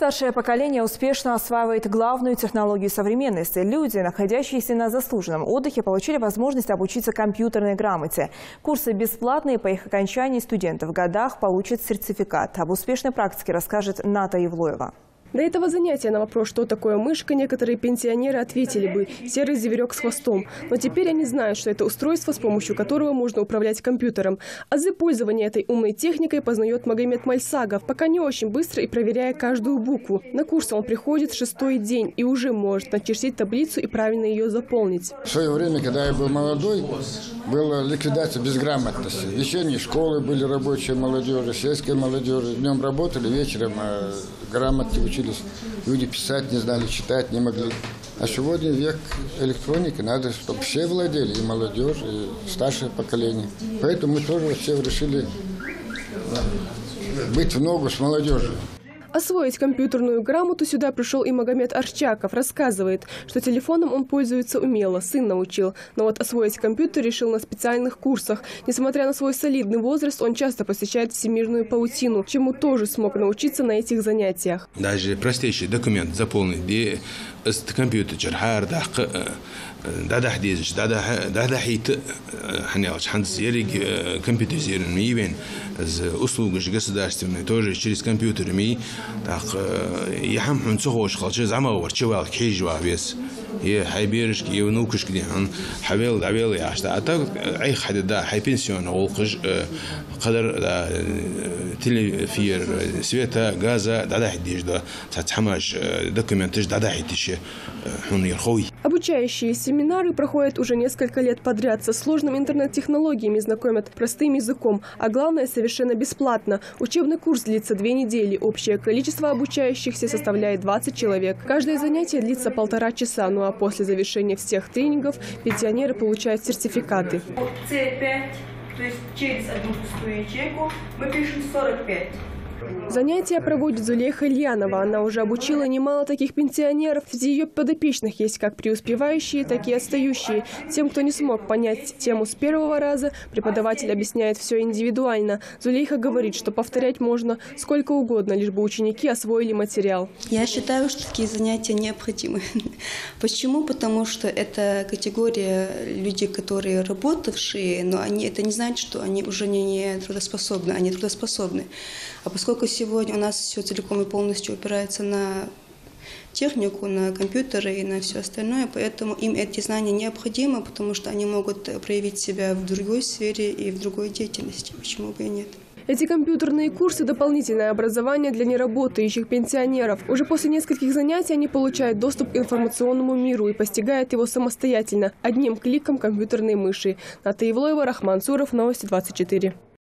Старшее поколение успешно осваивает главную технологию современности. Люди, находящиеся на заслуженном отдыхе, получили возможность обучиться компьютерной грамоте. Курсы бесплатные, по их окончании студенты в годах получат сертификат. Об успешной практике расскажет Ната Евлоева. До этого занятия на вопрос, что такое мышка, некоторые пенсионеры ответили бы «серый зверек с хвостом». Но теперь они знают, что это устройство, с помощью которого можно управлять компьютером. Азы пользования этой умной техникой познает Магомед Мальсагов, пока не очень быстро и проверяя каждую букву. На курс он приходит 6-й день и уже может начертить таблицу и правильно ее заполнить. В свое время, когда я был молодой, была ликвидация безграмотности. Вечерние школы были рабочие молодежи, сельской молодежи. Днем работали, вечером грамоте учились. Люди писать не знали, читать не могли. А сегодня век электроники, надо, чтобы все владели, и молодежь, и старшее поколение. Поэтому мы тоже все решили быть в ногу с молодежью. Освоить компьютерную грамоту сюда пришел и Магомед Арчаков. Рассказывает, что телефоном он пользуется умело, сын научил. Но вот освоить компьютер решил на специальных курсах. Несмотря на свой солидный возраст, он часто посещает всемирную паутину, чему тоже смог научиться на этих занятиях. Даже простейший документ заполнить, где компьютер, компьютеризированный, услуги государственные тоже через компьютер. Так я хам цохош خالص زعما ورشوا كيج وابيس هي حيبيرش كي ونوكش كدي عن حبيل دعبيل يا عشتا أتا أي حد دا حي بنسيون والقج قدر تلفير سويتا غازا دا حديش دا تتحماش دокументش да حيتش حنير خوي. Обучающие семинары проходят уже несколько лет подряд. Со сложными интернет-технологиями знакомят простым языком. А главное, совершенно бесплатно. Учебный курс длится 2 недели. Общее количество обучающихся составляет 20 человек. Каждое занятие длится 1,5 часа. Ну а после завершения всех тренингов пенсионеры получают сертификаты. C5, то есть через одну пустую ячейку, мы пишем 45. Занятия проводит Зулейха Ильянова. Она уже обучила немало таких пенсионеров. Среди ее подопечных есть как преуспевающие, так и отстающие. Тем, кто не смог понять тему с первого раза, преподаватель объясняет все индивидуально. Зулейха говорит, что повторять можно сколько угодно, лишь бы ученики освоили материал. Я считаю, что такие занятия необходимы. Почему? Потому что это категория людей, которые работавшие, но это не значит, что они уже не трудоспособны. Они трудоспособны. А поскольку сегодня у нас все целиком и полностью опирается на технику, на компьютеры и на все остальное, поэтому им эти знания необходимы, потому что они могут проявить себя в другой сфере и в другой деятельности. Почему бы и нет? Эти компьютерные курсы – дополнительное образование для неработающих пенсионеров. Уже после нескольких занятий они получают доступ к информационному миру и постигают его самостоятельно, одним кликом компьютерной мыши. Ната Евлоева, Рахман Суров, Новости 24.